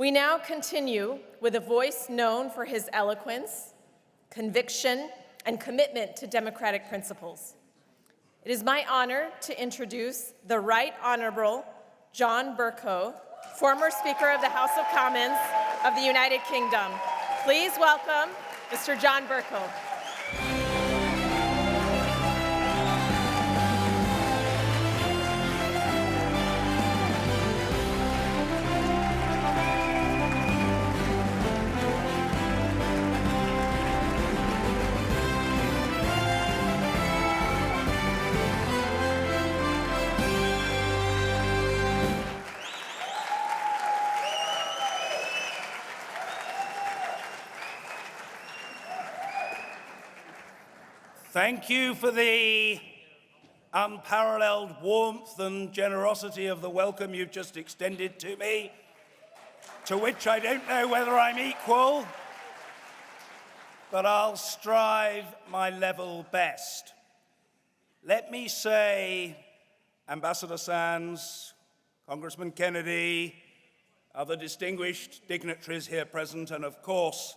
We now continue with a voice known for his eloquence, conviction, and commitment to democratic principles. It is my honor to introduce the Right Honorable John Bercow, former Speaker of the House of Commons of the United Kingdom. Please welcome Mr. John Bercow. Thank you for the unparalleled warmth and generosity of the welcome you've just extended to me, to which I don't know whether I'm equal, but I'll strive my level best. Let me say, Ambassador Sands, Congressman Kennedy, other distinguished dignitaries here present, and of course,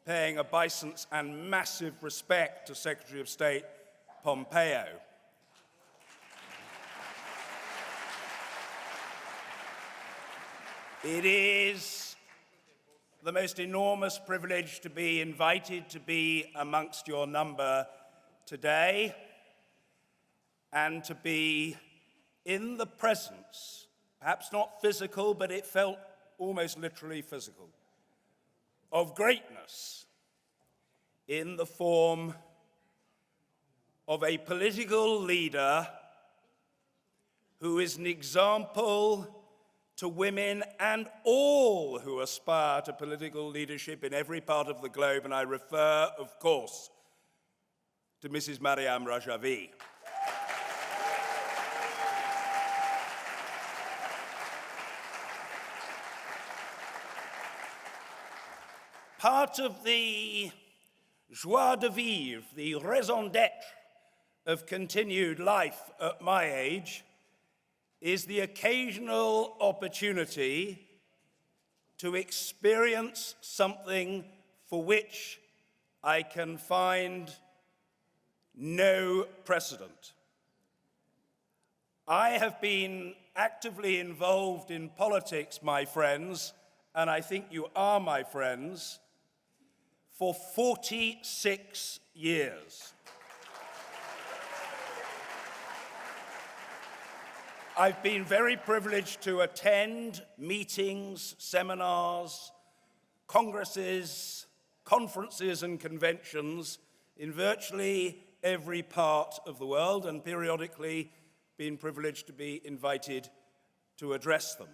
paying obeisance and massive respect to Secretary of State Pompeo. It is the most enormous privilege to be invited to be amongst your number today and to be in the presence, perhaps not physical, but it felt almost literally physical, of greatness in the form of a political leader who is an example to women and all who aspire to political leadership in every part of the globe, and I refer, of course, to Mrs. Maryam Rajavi. Part of the joie de vivre, the raison d'être of continued life at my age, is the occasional opportunity to experience something for which I can find no precedent. I have been actively involved in politics, my friends, and I think you are my friends, for 46 years. I've been very privileged to attend meetings, seminars, congresses, conferences, and conventions in virtually every part of the world, and periodically been privileged to be invited to address them.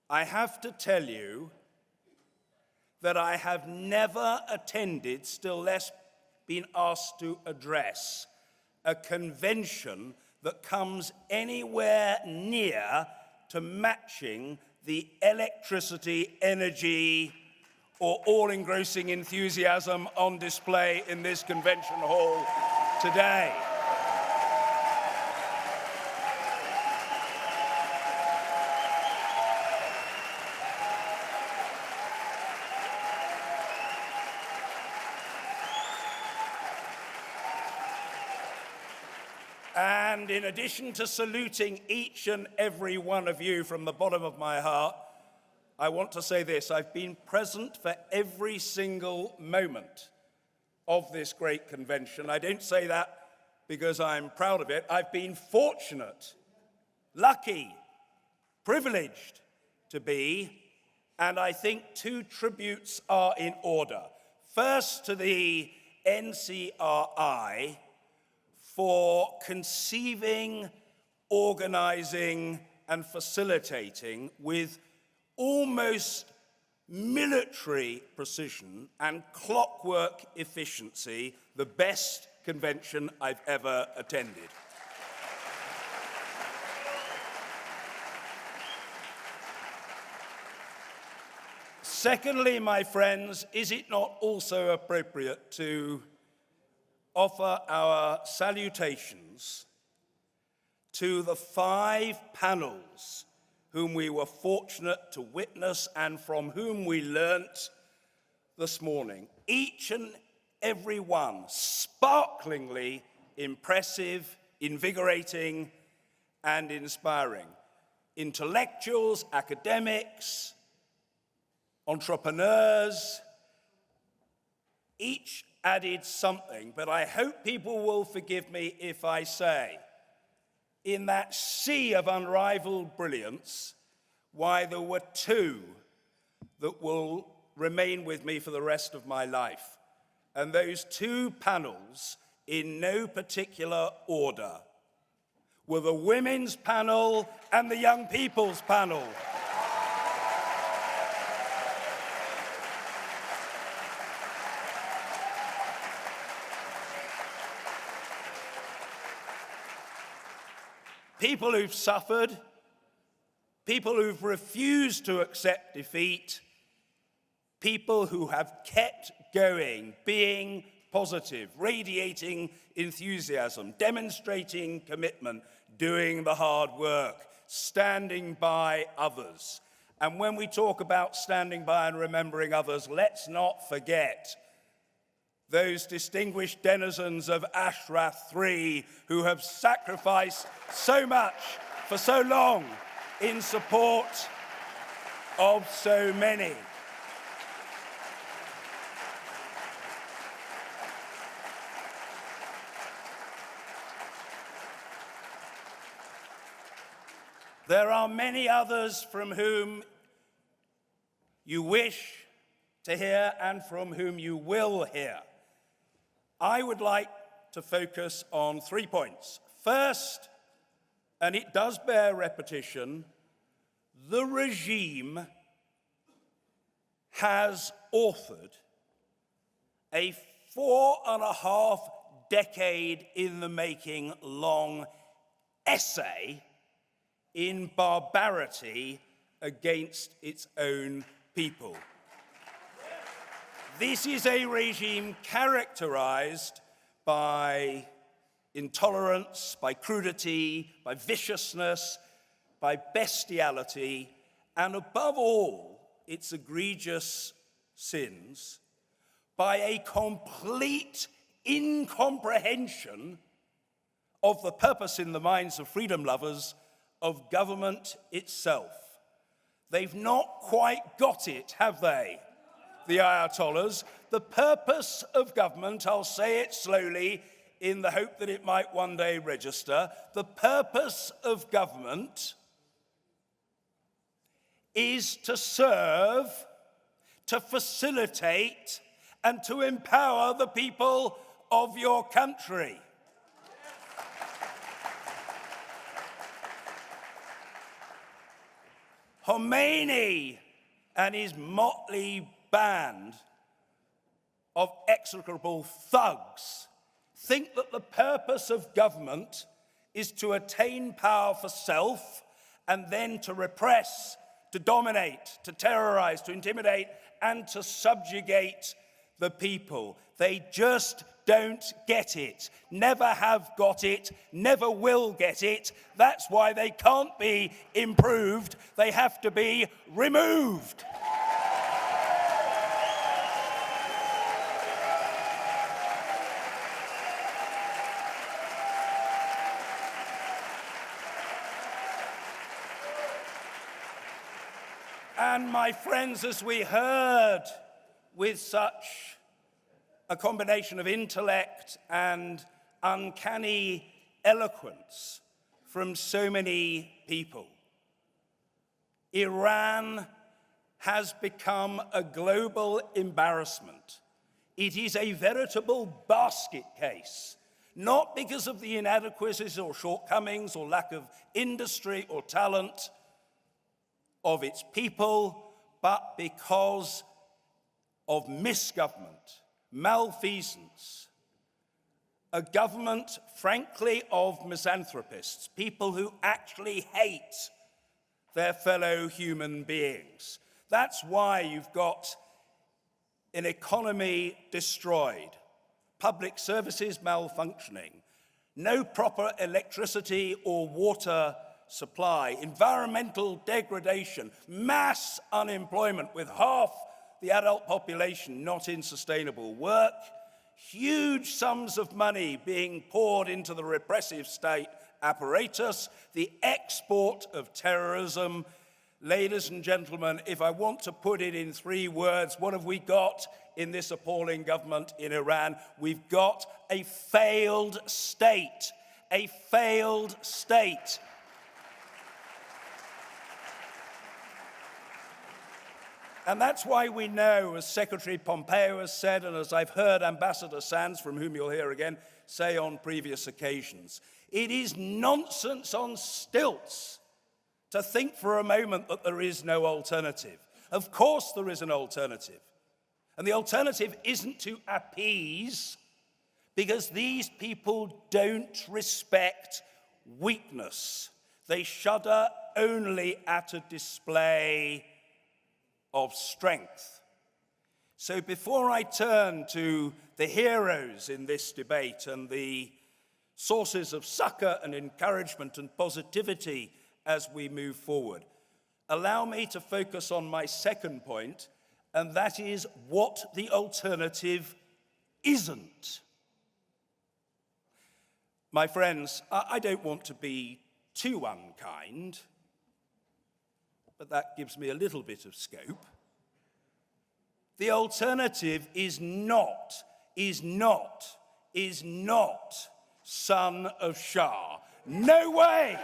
I have to tell you that I have never attended, still less been asked to address, a convention that comes anywhere near to matching the electricity, energy, or all-engrossing enthusiasm on display in this convention hall today. And in addition to saluting each and every one of you from the bottom of my heart, I want to say this: I've been present for every single moment of this great convention. I don't say that because I'm proud of it. I've been fortunate, lucky, privileged to be, and I think two tributes are in order. First, to the NCRI for conceiving, organizing, and facilitating with almost military precision and clockwork efficiency the best convention I've ever attended. Secondly, my friends, is it not also appropriate to offer our salutations to the 5 panels whom we were fortunate to witness and from whom we learnt this morning. Each and every one sparklingly impressive, invigorating, and inspiring. Intellectuals, academics, entrepreneurs, each added something, but I hope people will forgive me if I say, in that sea of unrivaled brilliance, why there were two that will remain with me for the rest of my life. And those two panels, in no particular order, were the women's panel and the young people's panel. People who've suffered, people who've refused to accept defeat, people who have kept going, being positive, radiating enthusiasm, demonstrating commitment, doing the hard work, standing by others. And when we talk about standing by and remembering others, let's not forget those distinguished denizens of Ashrath III who have sacrificed so much for so long in support of so many. There are many others from whom you wish to hear and from whom you will hear. I would like to focus on 3 points. First, and it does bear repetition, the regime has authored a 4.5 decade in the making long essay in barbarity against its own people. This is a regime characterized by intolerance, by crudity, by viciousness, by bestiality, and above all, its egregious sins, by a complete incomprehension of the purpose in the minds of freedom lovers of government itself. They've not quite got it, have they? The Ayatollahs. The purpose of government, I'll say it slowly in the hope that it might one day register, the purpose of government is to serve, to facilitate, and to empower the people of your country. Khomeini and his motley band of execrable thugs think that the purpose of government is to attain power for self and then to repress, to dominate, to terrorize, to intimidate, and to subjugate the people. They just don't get it, never have got it, never will get it. That's why they can't be improved, they have to be removed. And my friends, as we heard with such a combination of intellect and uncanny eloquence from so many people, Iran has become a global embarrassment. It is a veritable basket case, not because of the inadequacies or shortcomings or lack of industry or talent of its people, but because of misgovernment, malfeasance, a government, frankly, of misanthropists, people who actually hate their fellow human beings. That's why you've got an economy destroyed, public services malfunctioning, no proper electricity or water supply, environmental degradation, mass unemployment with half the adult population not in sustainable work, huge sums of money being poured into the repressive state apparatus, the export of terrorism. Ladies and gentlemen, if I want to put it in 3 words, what have we got in this appalling government in Iran? We've got a failed state. A failed state. And that's why we know, as Secretary Pompeo has said, and as I've heard Ambassador Sands, from whom you'll hear again, say on previous occasions, it is nonsense on stilts to think for a moment that there is no alternative. Of course there is an alternative. And the alternative isn't to appease, because these people don't respect weakness. They shudder only at a display of strength. So before I turn to the heroes in this debate and the sources of succor and encouragement and positivity as we move forward, allow me to focus on my second point, and that is what the alternative isn't. My friends, I don't want to be too unkind, but that gives me a little bit of scope. The alternative is not son of Shah. No way!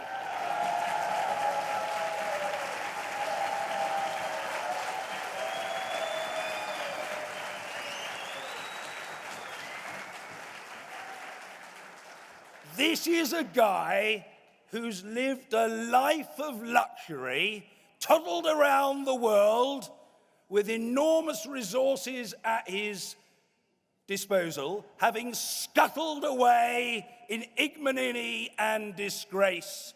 This is a guy who's lived a life of luxury, toddled around the world with enormous resources at his disposal, having scuttled away in ignominy and disgrace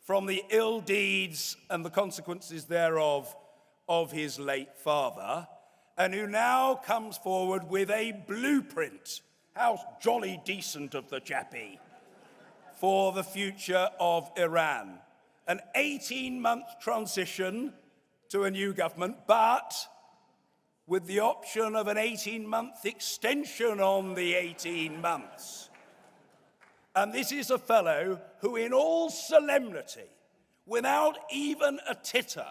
from the ill deeds and the consequences thereof of his late father, and who now comes forward with a blueprint. How jolly decent of the chappie, for the future of Iran. An 18-month transition to a new government, but with the option of an 18-month extension on the 18 months. And this is a fellow who, in all solemnity, without even a titter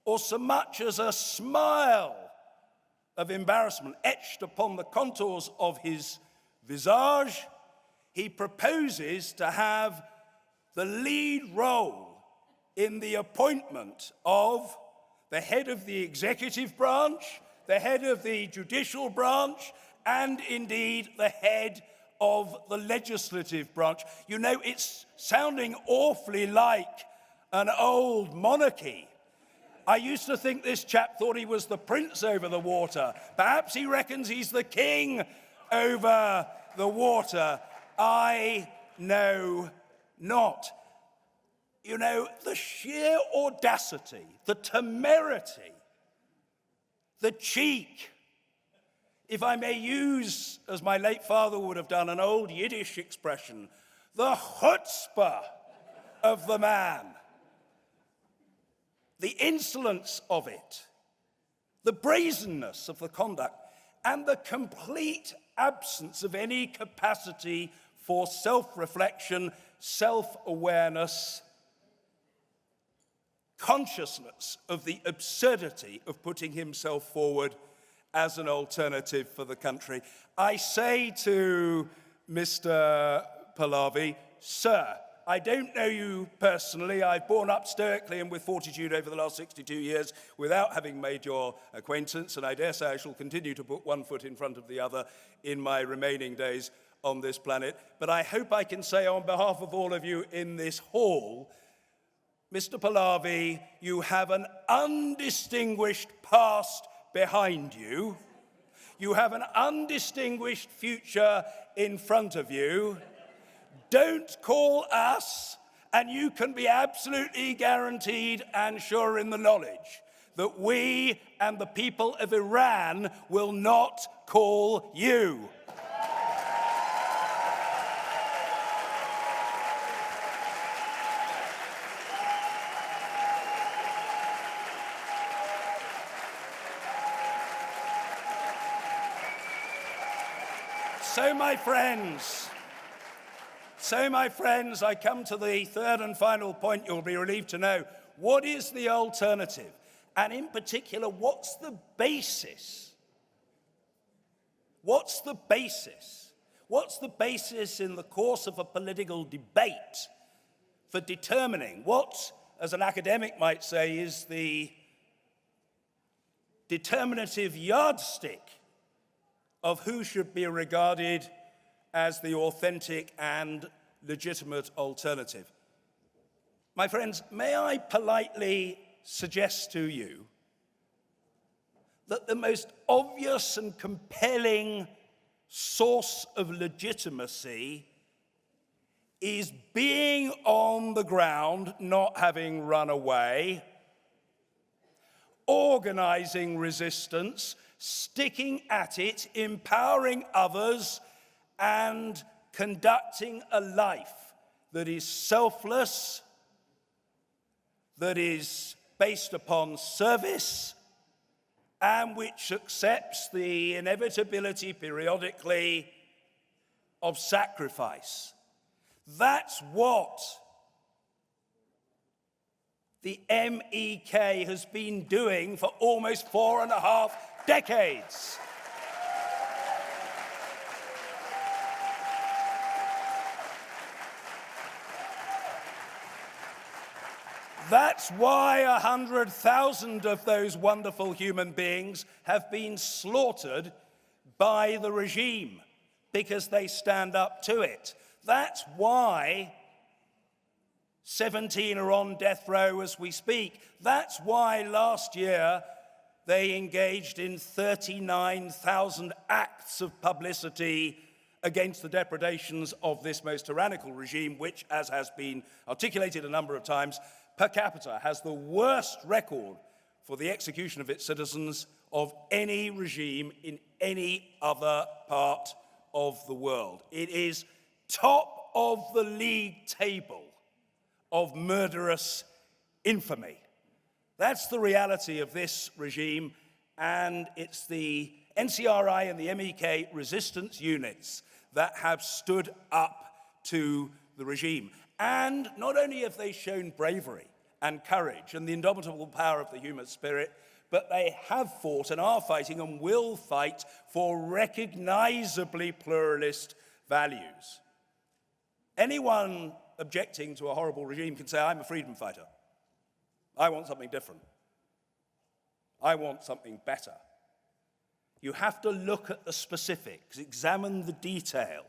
or so much as a smile of embarrassment etched upon the contours of his visage, he proposes to have the lead role in the appointment of the head of the executive branch, the head of the judicial branch, and indeed the head of the legislative branch. You know, it's sounding awfully like an old monarchy. I used to think this chap thought he was the prince over the water. Perhaps he reckons he's the king over the water. I know not. You know, the sheer audacity, the temerity, the cheek, if I may use, as my late father would have done, an old Yiddish expression, the chutzpah of the man, the insolence of it, the brazenness of the conduct, and the complete absence of any capacity for self-reflection, self-awareness, consciousness of the absurdity of putting himself forward as an alternative for the country. I say to Mr. Pahlavi, sir, I don't know you personally. I've borne up stoically and with fortitude over the last 62 years without having made your acquaintance, and I dare say I shall continue to put one foot in front of the other in my remaining days on this planet. But I hope I can say on behalf of all of you in this hall, Mr. Pahlavi, you have an undistinguished past behind you. You have an undistinguished future in front of you. Don't call us, and you can be absolutely guaranteed and sure in the knowledge that we and the people of Iran will not call you. So, my friends, I come to the third and final point you'll be relieved to know. What is the alternative? And in particular, what's the basis? What's the basis? What's the basis in the course of a political debate for determining what, as an academic might say, is the determinative yardstick of who should be regarded as the authentic and legitimate alternative? My friends, may I politely suggest to you that the most obvious and compelling source of legitimacy is being on the ground, not having run away, organizing resistance, sticking at it, empowering others, and conducting a life that is selfless, that is based upon service, and which accepts the inevitability periodically of sacrifice. That's what the MEK has been doing for almost 4.5 decades. That's why 100,000 of those wonderful human beings have been slaughtered by the regime, because they stand up to it. That's why 17 are on death row as we speak. That's why last year they engaged in 39,000 acts of publicity against the depredations of this most tyrannical regime, which, as has been articulated a number of times, per capita has the worst record for the execution of its citizens of any regime in any other part of the world. It is top of the league table of murderous infamy. That's the reality of this regime, and it's the NCRI and the MEK resistance units that have stood up to the regime. And not only have they shown bravery and courage and the indomitable power of the human spirit, but they have fought and are fighting and will fight for recognizably pluralist values. Anyone objecting to a horrible regime can say, I'm a freedom fighter. I want something different. I want something better. You have to look at the specifics, examine the detail,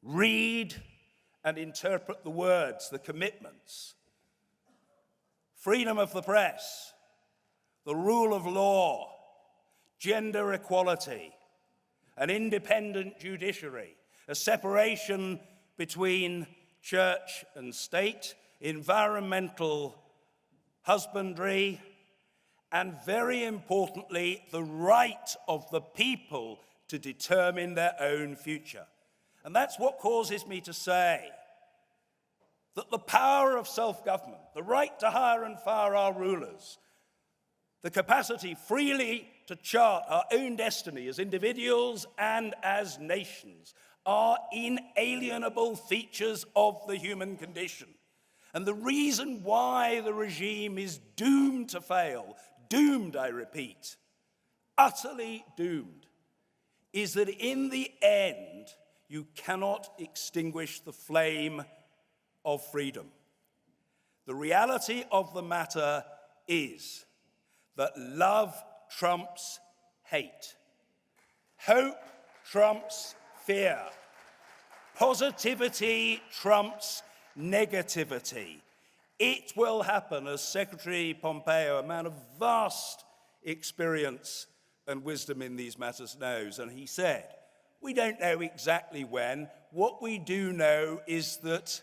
read and interpret the words, the commitments. Freedom of the press, the rule of law, gender equality, an independent judiciary, a separation between church and state, environmental husbandry, and very importantly, the right of the people to determine their own future. And that's what causes me to say that the power of self-government, the right to hire and fire our rulers, the capacity freely to chart our own destiny as individuals and as nations are inalienable features of the human condition. And the reason why the regime is doomed to fail, doomed, I repeat, utterly doomed, is that in the end, you cannot extinguish the flame of freedom. The reality of the matter is that love trumps hate. Hope trumps fear. Positivity trumps negativity. It will happen, as Secretary Pompeo, a man of vast experience and wisdom in these matters, knows. And he said, we don't know exactly when. What we do know is that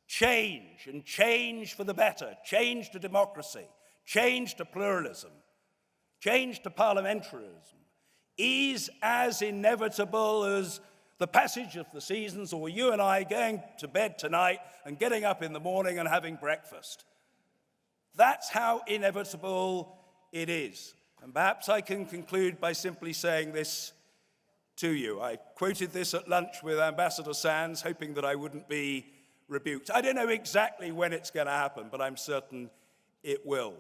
change, and change for the better, change to democracy, change to pluralism, change to parliamentarism, is as inevitable as the passage of the seasons, or you and I going to bed tonight and getting up in the morning and having breakfast. That's how inevitable it is. And perhaps I can conclude by simply saying this to you. I quoted this at lunch with Ambassador Sands, hoping that I wouldn't be rebuked. I don't know exactly when it's going to happen, but I'm certain it will.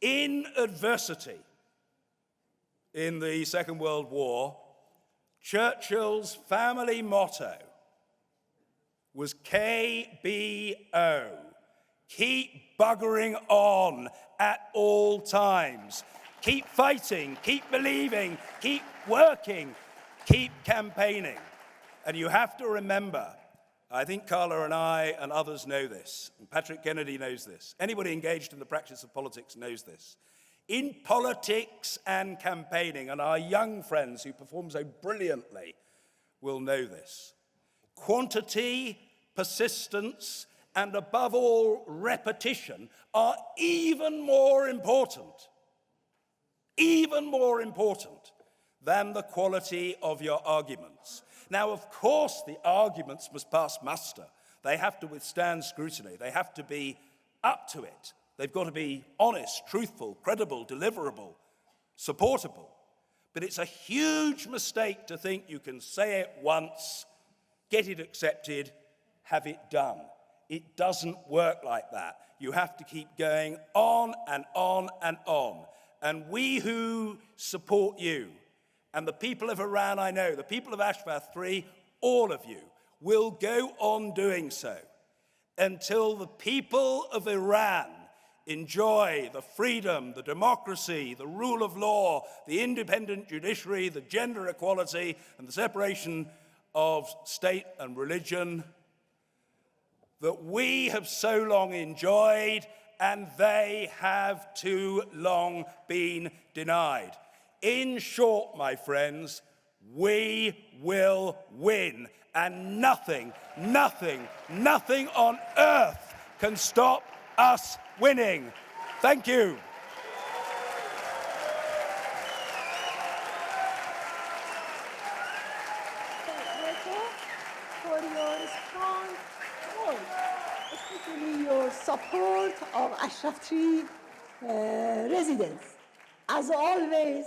In adversity, in the Second World War, Churchill's family motto was KBO, keep buggering on at all times. Keep fighting, keep believing, keep working, keep campaigning. And you have to remember, I think Carla and I and others know this, and Patrick Kennedy knows this. Anybody engaged in the practice of politics knows this. In politics and campaigning, and our young friends who perform so brilliantly will know this, quantity, persistence, and above all, repetition are even more important than the quality of your arguments. Now, of course, the arguments must pass muster. They have to withstand scrutiny. They have to be up to it. They've got to be honest, truthful, credible, deliverable, supportable. But it's a huge mistake to think you can say it once, get it accepted, have it done. It doesn't work like that. You have to keep going on and on and on. And we who support you, and the people of Iran I know, the people of Ashvath 3, all of you, will go on doing so until the people of Iran enjoy the freedom, the democracy, the rule of law, the independent judiciary, the gender equality, and the separation of state and religion that we have so long enjoyed and they have too long been denied. In short, my friends, we will win, and nothing on earth can stop us winning. Thank you. For your strong vote, especially your support of Ashraf Tree residents. As always,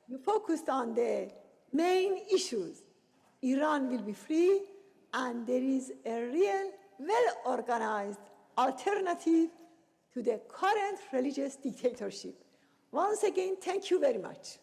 you focused on the main issues. Iran will be free, and there is a real, well-organized alternative to the current religious dictatorship. Once again, thank you very much.